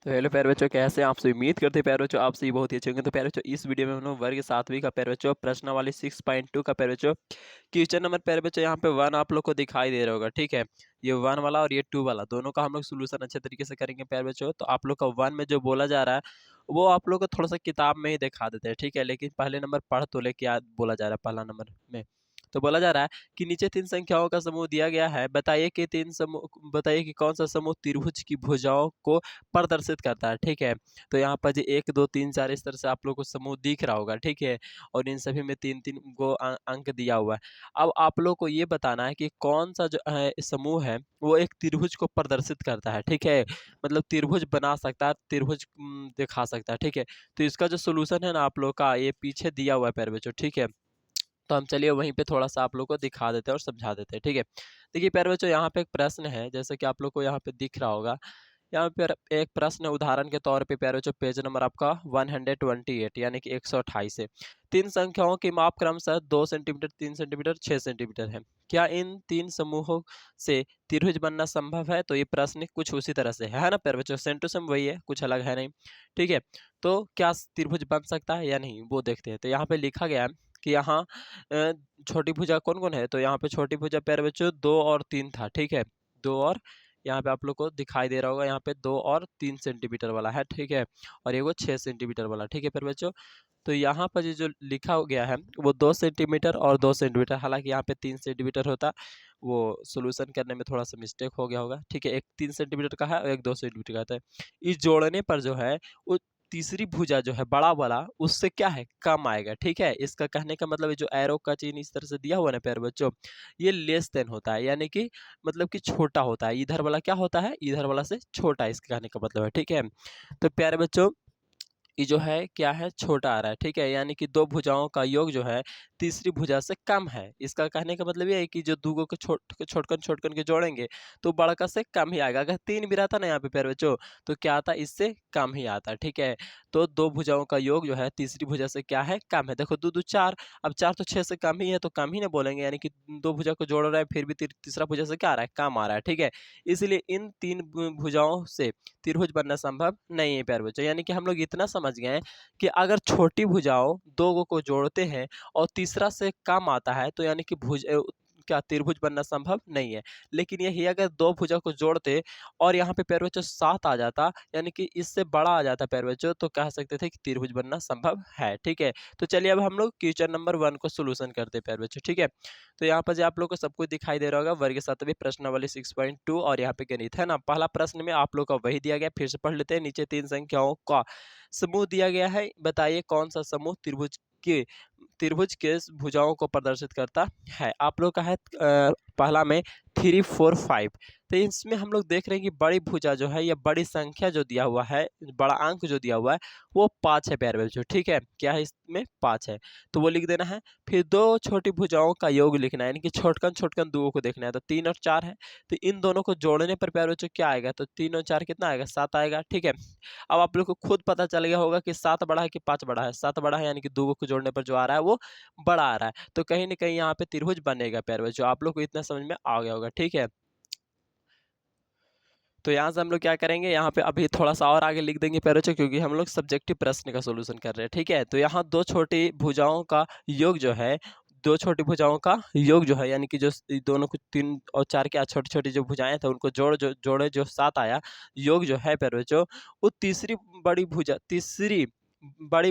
तो हेलो प्यारे बच्चों, कैसे हैं आपसे? उम्मीद करते हैं प्यारे बच्चों आप सभी बहुत ही अच्छे होंगे। तो प्यारे बच्चों, इस वीडियो में हम लोग वर्ग 7वीं का प्यारे बच्चों प्रश्नावली 6.2 का प्यारे बच्चों क्वेश्चन नंबर प्यारे बच्चों यहाँ पे 1 आप लोग को दिखाई दे रहा होगा। ठीक है, ये 1 वाला और ये 2 वाला दोनों का हम लोग सोल्यूशन अच्छे तरीके से करेंगे प्यारे बच्चों। तो आप लोग का 1 में जो बोला जा रहा है वो आप लोग को थोड़ा सा किताब में ही दिखा देते हैं। ठीक है, लेकिन पहले नंबर पढ़ तो ले, क्या बोला जा रहा है पहला नंबर में। तो बोला जा रहा है कि नीचे 3 संख्याओं का समूह दिया गया है। बताइए कि कौन सा समूह त्रिभुज की भुजाओं को प्रदर्शित करता है। ठीक है, तो यहाँ पर जो 1 2 3 4 इस तरह से आप लोग को समूह दिख रहा होगा। ठीक है, और इन सभी में 3-3 को अंक दिया हुआ है। अब आप लोग को ये बताना है कि कौन सा जो है समूह है वो एक त्रिभुज को प्रदर्शित करता है। ठीक है, मतलब त्रिभुज बना सकता है, त्रिभुज दिखा सकता है। ठीक है, तो इसका जो सोल्यूशन है ना आप लोग का ये पीछे दिया हुआ है प्यारे बच्चों। ठीक है, तो हम चलिए वहीं पे थोड़ा-सा आप लोग को दिखा देते हैं और समझा देते हैं। ठीक है, देखिए प्यारे बच्चों, यहाँ पे एक प्रश्न है, जैसे कि आप लोग को यहाँ पे दिख रहा होगा। यहाँ पर एक प्रश्न है, उदाहरण के तौर पे प्यारे बच्चों पेज नंबर आपका 128 यानी कि 128 है। 3 संख्याओं की माप क्रमशः 2 सेंटीमीटर, 3 सेंटीमीटर, 6 सेंटीमीटर है। क्या इन 3 समूहों से त्रिभुज बनना संभव है? तो ये प्रश्न कुछ उसी तरह से है ना प्यारे बच्चों? सेम टू सेम वही है, कुछ अलग है नहीं। ठीक है, तो क्या त्रिभुज बन सकता है या नहीं वो देखते हैं। तो यहाँ पे लिखा गया है कि यहाँ छोटी भुजा कौन-कौन है? तो यहाँ पे छोटी भुजा प्यारे बच्चों 2 और 3 था। ठीक है, 2 और यहाँ पे आप लोग को दिखाई दे रहा होगा, यहाँ पे 2 और 3 सेंटीमीटर वाला है। ठीक है, और ये वो 6 सेंटीमीटर वाला। ठीक है प्यारे बच्चों, तो यहाँ पर ये जो लिखा हो गया है वो 2 सेंटीमीटर और 2 सेंटीमीटर, हालाँकि यहाँ पे 3 सेंटीमीटर होता, वो सॉल्यूशन करने में थोड़ा-सा मिस्टेक हो गया होगा। ठीक है, एक 3 सेंटीमीटर का है और एक 2 सेंटीमीटर का आता है। इस जोड़ने पर जो है वो तीसरी भुजा जो है बड़ा वाला उससे क्या है कम आएगा। ठीक है, इसका कहने का मतलब है जो एरो का चिन्ह इस तरह से दिया हुआ है ना प्यारे बच्चों, ये लेस देन होता है, यानी कि मतलब कि छोटा होता है। इधर वाला क्या होता है? इधर वाला से छोटा है, इसके कहने का मतलब है। ठीक है, तो प्यारे बच्चों ये जो है क्या है? छोटा आ रहा है। ठीक है, यानी कि 2 भुजाओं का योग जो है तीसरी भुजा से कम है। इसका कहने का मतलब ये है कि जो 2 को छोटकन के जोड़ेंगे तो बड़का से कम ही आएगा। अगर 3 भी रहता ना यहाँ पे प्यारे बच्चों तो क्या आता? इससे कम ही आता। ठीक है, तो 2 भुजाओं का योग जो है तीसरी भुजा से क्या है? कम है। देखो 2 2 4, अब 4 तो 6 से कम ही है तो कम ही ना बोलेंगे, यानी कि 2 भुजा को जोड़ रहा है फिर भी तीसरा भुजा से क्या आ रहा है? कम आ रहा है। ठीक है, इसलिए इन 3 भुजाओं से त्रिभुज बनना संभव नहीं है प्यारे बच्चों। यानी कि हम लोग इतना समझ गए हैं कि अगर छोटी भुजाओं 2 को जोड़ते हैं और तीसरा से कम आता है तो यानी कि क्या त्रिभुज बनना संभव नहीं है। लेकिन यही अगर 2 भुजा को जोड़ते और यहाँ पे प्यारे बच्चों 7 आ जाता, यानी कि इससे बड़ा आ जाता प्यारे बच्चों, तो कह सकते थे कि त्रिभुज बनना संभव है। ठीक है, तो चलिए अब हम लोग क्वेश्चन नंबर 1 को सॉल्यूशन करते हैं प्यारे बच्चों। ठीक है, तो यहाँ पर जो आप लोग को सब कुछ दिखाई दे रहा होगा, वर्ग 7वीं प्रश्नावली 6.2 और यहाँ पे गणित है ना। पहला प्रश्न में आप लोग का वही दिया गया, फिर से पढ़ लेते हैं। नीचे 3 संख्याओं का समूह दिया गया है। बताइए कौन सा समूह त्रिभुज के भुजाओं को प्रदर्शित करता है। आप लोग का है पहला में 3 4 5। तो इसमें हम लोग देख रहे हैं कि बड़ी भुजा जो है या बड़ी संख्या जो दिया हुआ है, बड़ा अंक जो दिया हुआ है वो 5 है प्यारे बच्चों। ठीक है, क्या है इसमें? 5 है, तो वो लिख देना है। फिर 2 छोटी भुजाओं का योग लिखना है, यानी कि छोटकन दुओं को देखना है। तो 3 और 4 है, तो इन दोनों को जोड़ने पर प्यारे बच्चों क्या आएगा? तो 3 और 4 कितना आएगा? 7 आएगा। ठीक है, अब आप लोग को खुद पता चल गया होगा कि 7 बड़ा है कि 5 बड़ा है। 7 बड़ा है, यानी कि 2 को जोड़ने पर जो आ रहा है वो बड़ा आ रहा है, तो कहीं न कहीं यहाँ पे त्रिभुज बनेगा प्यारे बच्चों। आप लोग को इतना समझ में आ गया होगा। ठीक है, तो यहाँ से हम लोग क्या करेंगे, यहाँ पे अभी थोड़ा-सा और आगे लिख देंगे प्यारे बच्चों, क्योंकि हम लोग सब्जेक्टिव प्रश्न का सॉल्यूशन कर रहे हैं। ठीक है, तो यहाँ 2 छोटी भुजाओं का योग जो है, 2 छोटी भुजाओं का योग जो है, यानी कि जो दोनों को 3 और 4 क्या छोटी-छोटी जो भुजाएँ थे उनको जोड़े जो 7 आया, योग जो है प्यारे बच्चों, वो तीसरी बड़ी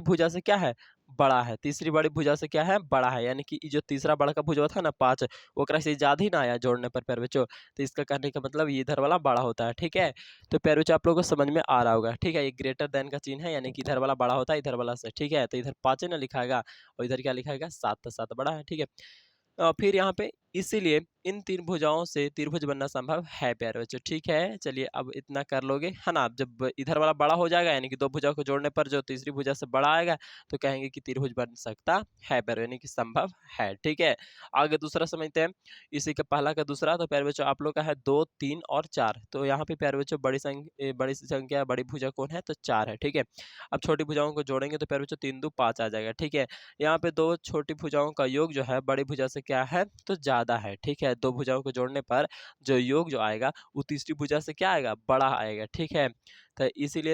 भुजा से क्या है? बड़ा है। तीसरी बड़ी भुजा से क्या है? बड़ा है, यानी कि ये जो तीसरा बड़का भुजा था ना 5, ओकरा से ज़्यादा ही ना आया जोड़ने पर प्यारे बच्चों। तो इसका कहने का मतलब ये इधर वाला बड़ा होता है। ठीक है, तो प्यारे बच्चों आप लोगों को समझ में आ रहा होगा। ठीक है, ये ग्रेटर देन का चिन्ह है, यानी कि इधर वाला बड़ा होता है इधर वाला से। ठीक है, तो इधर 5 है ना लिखाएगा और इधर क्या लिखाएगा? 7, तो 7 बड़ा है। ठीक है, फिर यहाँ पे इसीलिए इन 3 भुजाओं से त्रिभुज बनना संभव है प्यारे बच्चों। ठीक है, चलिए अब इतना कर लोगे, है ना? अब जब इधर वाला बड़ा हो जाएगा, यानी कि 2 भुजा को जोड़ने पर जो तीसरी भुजा से बड़ा आएगा, तो कहेंगे कि त्रिभुज बन सकता है प्यारे, यानी कि संभव है। ठीक है, आगे दूसरा समझते हैं। इसी का पहला का दूसरा, तो प्यारे बच्चों आप लोग का है 2, 3 और 4। तो यहाँ पे प्यारे बच्चों बड़ी संख्या, बड़ी भुजा कौन है? तो 4 है। ठीक है, अब छोटी भुजाओं को जोड़ेंगे तो प्यारे बच्चों 3 2 5 आ जाएगा। ठीक है, यहाँ पे 2 छोटी भुजाओं का योग जो है बड़ी भुजा से क्या है तो ज़्यादा है, ठीक है। दो भुजाओं को जोड़ने पर जो योग जो आएगा वो तीसरी भुजा से क्या आएगा, बड़ा आएगा, ठीक है। तो इसीलिए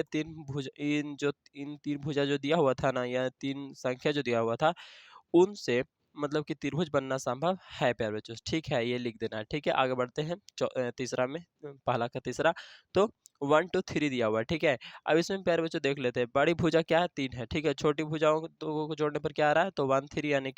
इन तीन भुजा जो दिया हुआ था ना, या तीन संख्या जो दिया हुआ था, उनसे मतलब कि त्रिभुज बनना संभव है प्यारे बच्चों, ठीक है। ये लिख देना है, ठीक है। आगे बढ़ते हैं तीसरा में, पहला का तीसरा। तो 1 2 3 दिया हुआ है, ठीक है। अब इसमें प्यारे बच्चों देख लेते हैं, बड़ी भुजा क्या है 3 है, ठीक है। छोटी भुजाओं को जोड़ने पर क्या आ रहा है, तो 1 3 यानी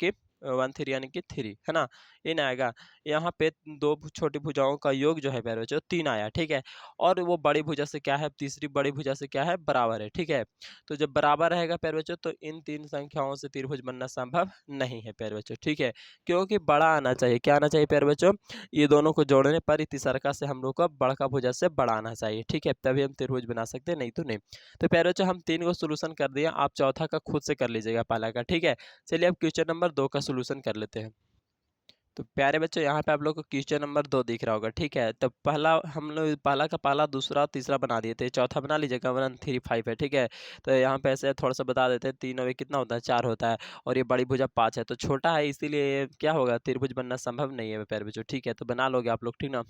कि 3 है ना, इन आएगा। यहाँ पे दो छोटी भुजाओं का योग जो है प्यारे बच्चों 3 आया, ठीक है। और वो बड़ी भुजा से क्या है, तीसरी बड़ी भुजा से क्या है, बराबर है, ठीक है। तो जब बराबर रहेगा प्यारे बच्चों, तो इन तीन संख्याओं से त्रिभुज बनना संभव नहीं है प्यारे बच्चों, ठीक है। क्योंकि बड़ा आना चाहिए, क्या आना चाहिए प्यारे बच्चों, ये दोनों को जोड़ने पर इतिसरका से हम लोग को बड़का भुजा से बड़ा आना चाहिए, ठीक है। तभी हम त्रिभुज बना सकते हैं, नहीं तो नहीं। तो प्यारे बच्चों हम 3 को सोल्यूशन कर दिया, आप चौथा का खुद से कर लीजिएगा पहला का, ठीक है। चलिए अब क्वेश्चन नंबर 2 का सोल्यूशन कर लेते हैं। तो प्यारे बच्चों यहाँ पे आप लोग को क्वेश्चन नंबर 2 दिख रहा होगा, ठीक है। तो पहला हम लोग पहला का पहला, दूसरा, तीसरा बना दिए थे, चौथा बना लीजिएगा 1 3 5 है, ठीक है। तो यहाँ पे ऐसे थोड़ा सा बता देते हैं, 3 और 1 कितना होता है, 4 होता है। और ये बड़ी भुजा 5 है, तो छोटा है, इसीलिए ये क्या होगा, त्रिभुज बनना संभव नहीं है प्यारे बच्चों, ठीक है। तो बना लोगे आप लोग, ठीक ना।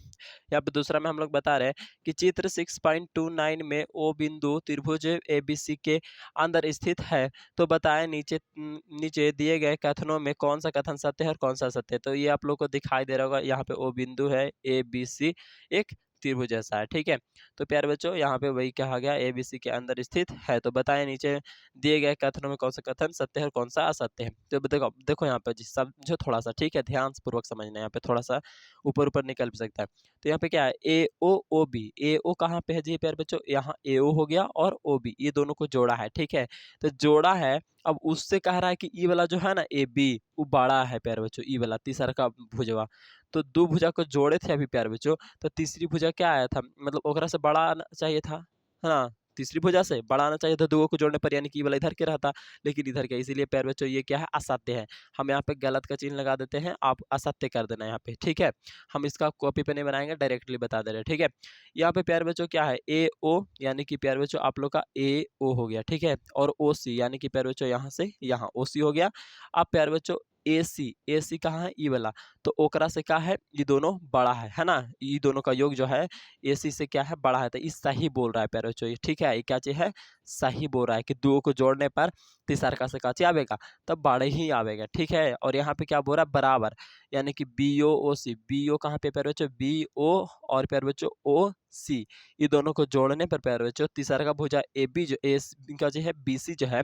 यहाँ पे दूसरा में हम लोग बता रहे हैं कि चित्र 6.29 में ओ बिंदु त्रिभुज ABC के अंदर स्थित है। तो बताएं नीचे दिए गए कथनों में कौन सा कथन सत्य है और कौन सा असत्य है। तो ये आप लोग को दिखाई दे रहा होगा, यहाँ पे ओ बिंदु है, ABC एक त्रिभुज जैसा है, ठीक है। तो प्यारे बच्चों यहाँ पे वही कहा गया, ABC के अंदर स्थित है। तो बताएं नीचे दिए गए कथनों में कौन सा कथन सत्य है और कौन सा असत्य है। तो देखो देखो यहाँ पे जी समझो थोड़ा सा, ठीक है, ध्यान पूर्वक समझना है, यहाँ पे थोड़ा सा ऊपर ऊपर निकल भी सकता है। तो यहाँ पे क्या है, AOOB, AO कहाँ पे है जी प्यारे बच्चों, यहाँ AO हो गया और OB, ये दोनों को जोड़ा है, ठीक है। तो जोड़ा है, अब उससे कह रहा है कि ई वाला जो है ना AB, वो बड़ा है प्यारे बच्चों, ई वाला तीसरा का भुजवा। तो दो भुजा को जोड़े थे अभी प्यारे बच्चों, तो तीसरी भुजा क्या आया था, मतलब ओकरा से बड़ा आना चाहिए था, है ना। तीसरी भुजा से बड़ा आना चाहिए था, दो को जोड़ने पर, यानी कि ई वाला इधर के रहता, लेकिन इधर के, इसीलिए प्यारे बच्चों ये क्या है, असत्य है। हम यहाँ पे गलत का चिन्ह लगा देते हैं, आप असत्य कर देना यहाँ पे, ठीक है। हम इसका कॉपी पे नहीं बनाएंगे, डायरेक्टली बता दे रहे हैं, ठीक है। यहाँ पे प्यारे बच्चों क्या है, AO यानी कि प्यारे बच्चों आप लोग का AO हो गया, ठीक है। और OC यानी कि प्यारे बच्चों यहाँ से यहाँ OC हो गया। अब प्यारे बच्चों AC कहाँ है, ई वाला, तो ओकरा से क्या है, ये दोनों बड़ा है ना। ये दोनों का योग जो है AC से क्या है, बड़ा है। तो इस सही बोल रहा है प्यारे बच्चों ये, ठीक है। ये क्या चीज है, सही बोल रहा है कि दो को जोड़ने पर तिसरका से काची आवेगा, तब बड़े ही आवेगा, ठीक है। और यहाँ पे क्या बोल रहा है, बराबर, यानी कि BOOC, BO कहाँ पे प्यारे बच्चों, BO और प्यारे बच्चों OC, ये दोनों को जोड़ने पर प्यारे बच्चों तीसरा का भुजा AB जो एस का जो है BC जो है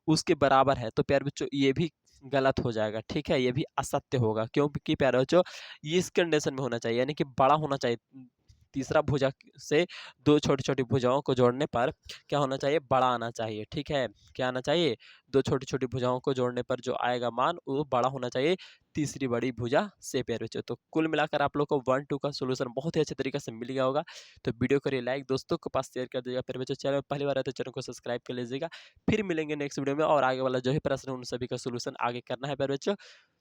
उसके बराबर है। तो प्यारे बच्चों ये भी गलत हो जाएगा, ठीक है, ये भी असत्य होगा, क्योंकि प्यारे बच्चों ये इस कंडीशन में होना चाहिए, यानी कि बड़ा होना चाहिए। तीसरा भुजा से दो छोटी छोटी भुजाओं को जोड़ने पर क्या होना चाहिए, बड़ा आना चाहिए, ठीक है। क्या आना चाहिए, दो छोटी छोटी भुजाओं को जोड़ने पर जो आएगा मान वो बड़ा होना चाहिए तीसरी बड़ी भुजा से प्यारे बच्चों। तो कुल मिलाकर आप लोग को 1 2 का सोल्यूशन बहुत ही अच्छे तरीके से मिल गया होगा। तो वीडियो करिए लाइक, दोस्तों के पास शेयर कर दीजिएगा, प्यारे बच्चों चैनल पहली बार है तो चैनल को सब्सक्राइब कर लीजिएगा। फिर मिलेंगे नेक्स्ट वीडियो में, और आगे वाला जो है प्रश्न उन सभी का सोल्यूशन आगे करना है प्यारे बच्चों।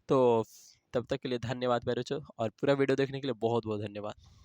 तो तब तक के लिए धन्यवाद प्यारे बच्चों, और पूरा वीडियो देखने के लिए बहुत बहुत धन्यवाद।